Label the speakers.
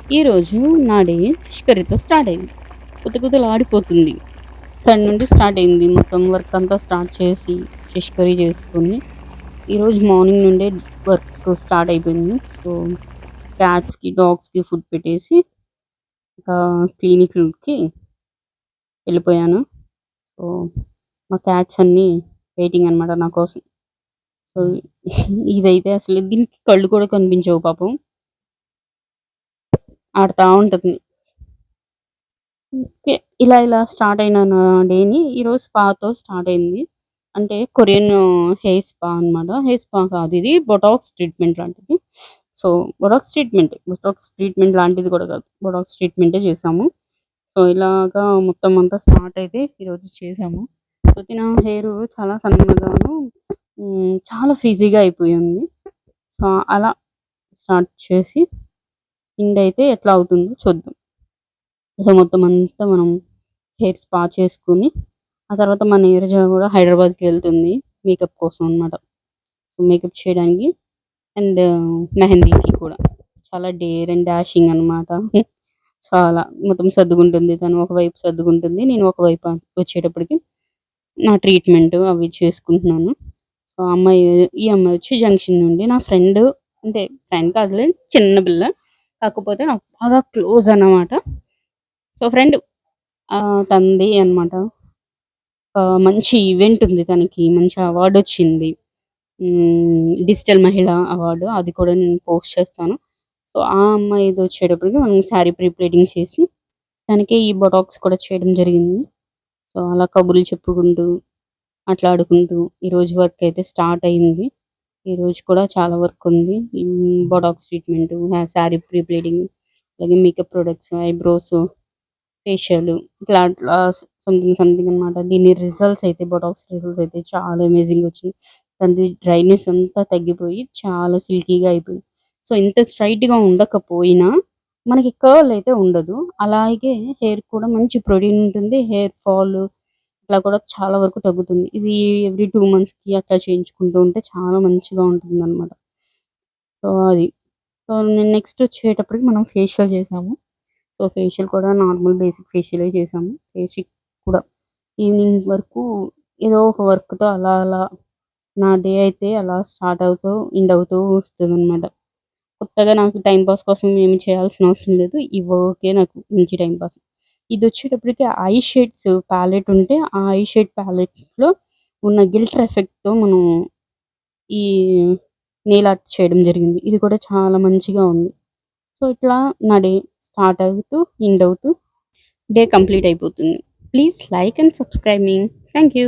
Speaker 1: ఈరోజు నా day fish కర్రీతో start అయింది. కుతకుతలాడిపోతుంది. ఇక్కడి నుండి స్టార్ట్ అయింది. మొత్తం వర్క్ అంతా స్టార్ట్ చేసి ఫిష్ కర్రీ చేసుకొని, ఈరోజు మార్నింగ్ నుండే వర్క్ స్టార్ట్ అయిపోయింది. సో, క్యాట్స్‌కి, డాగ్స్‌కి ఫుడ్ పెట్టేసి ఇంకా క్లినిక్‌కి వెళ్ళిపోయాను. సో, మా క్యాట్స్ అన్నీ వెయిటింగ్ అనమాట నా కోసం. సో, ఇదైతే అసలు దీనికి కళ్ళు కూడా కనిపించవు పాపం. ఆడతా ఉంటది. ఓకే. ఇలా స్టార్ట్ అయిన నా డేని ఈరోజు స్పాతో స్టార్ట్ అయింది. అంటే కొరియన్ హెయిర్ స్పా అనమాట. హెయిర్ స్పా కాదు ఇది బొటాక్స్ ట్రీట్మెంట్ లాంటిది. సో, బొటాక్స్ ట్రీట్మెంట్ లాంటిది కూడా కాదు. బొటాక్స్ ట్రీట్మెంటే చేశాము. సో, ఇలాగా మొత్తం అంతా స్టార్ట్ అయితే ఈరోజు చేశాము. సో, తిన హెయిర్ చాలా సన్నగాను చాలా ఫ్రీజీగా అయిపోయింది. సో, అలా స్టార్ట్ చేసి ఎండ్ అయితే ఎట్లా అవుతుందో చూద్దాం. సో, మొత్తం అంతా మనం హెయిర్ స్పా చేసుకొని, ఆ తర్వాత మా నీరజ గూడా హైదరాబాద్‌కెళ్తుంది మేకప్ కోసం అనమాట. సో, మేకప్ చేయడానికి అండ్ మెహందీకి కూడా. చాలా డేర్ అండ్ డాషింగ్ అనమాట. చాలా మొత్తం సర్దుకుంటుంది. తను ఒకవైపు సర్దుకుంటుంది. నేను ఒకవైపు వచ్చేటప్పటికి నా ట్రీట్మెంట్ అవి చేసుకుంటున్నాను. సో, ఈ అమ్మాయి వచ్చి జంక్షన్ నుండి నా ఫ్రెండ్ అంటే ఫ్రెండ్ కాదులే చిన్న పిల్ల. కాకపోతే నాకు బాగా క్లోజ్ అన్నమాట. సో, ఫ్రెండ్ తనది అనమాట. మంచి ఈవెంట్ ఉంది తనకి. మంచి అవార్డొచ్చింది. డిజిటల్ మహిళ అవార్డు. అది కూడా నేను పోస్ట్ చేస్తాను. సో, ఆ అమ్మాయిదొచ్చేటప్పటికి మనం శారీ ప్రీ ప్లీటింగ్ చేసి, తనకి ఈ బొటాక్స్ కూడా చేయడం జరిగింది. సో, అలా కబుర్లు చెప్పుకుంటూ, మాట్లాడుకుంటూ ఈరోజు వర్క్ అయితే స్టార్ట్ అయింది. ఈరోజు కూడా చాలా వర్క్ ఉంది. Botox treatment, sari pre pleating, అలాగే మేకప్ ప్రొడక్ట్స్, ఐబ్రోస్, ఫేషియల్ ఇట్లా అట్లా సంథింగ్ అనమాట. దీని రిజల్ట్స్ అయితే బొటాక్స్ రిజల్ట్స్ అయితే చాలా అమేజింగ్‌గా వచ్చింది. తనది డ్రైనెస్ అంతా తగ్గిపోయి చాలా సిల్కీగా అయిపోయింది. సో, ఇంత స్ట్రెయిట్‌గా ఉండకపోయినా మనకి కర్ల్ అయితే ఉండదు. అలాగే హెయిర్ కూడా మంచి ప్రొటీన్ ఉంటుంది. హెయిర్ ఫాల్ ఇట్లా కూడా చాలా వరకు తగ్గుతుంది. ఇది ఎవ్రీ 2 మంత్స్‌కి అట్లా చేయించుకుంటూ ఉంటే చాలా మంచిగా ఉంటుందనమాట. సో, అది. సో, నేను నెక్స్ట్ వచ్చేటప్పటికి మనం ఫేషియల్ చేసాము. సో, ఫేషియల్ కూడా నార్మల్ బేసిక్ ఫేషియలే చేశాము. ఫేషియల్ కూడా ఈవినింగ్ వరకు ఏదో ఒక వర్క్‌తో అలా నా డే అయితే అలా స్టార్ట్ అవుతూ, ఎండ్ అవుతూ వస్తదనమాట. కొత్తగా నాకు టైమ్ పాస్ కోసం ఏమి చేయాల్సిన అవసరం లేదు. ఈ వర్కే నాకు మంచి టైమ్ పాస్. ఇదొచ్చేటప్పటికి ఐ షేడ్స్ ప్యాలెట్ ఉంటే, ఆ ఐ షేడ్ ప్యాలెట్‌లో ఉన్న గిల్టర్ ఎఫెక్ట్‌తో మనం ఈ నెయిల్ ఆర్ట్ చేయడం జరిగింది. ఇది కూడా చాలా మంచిగా ఉంది. సో, ఇట్లా నా డే స్టార్ట్ అవుతూ, ఎండ్ అవుతూ డే కంప్లీట్ అయిపోతుంది. Please like and subscribe me. Thank you.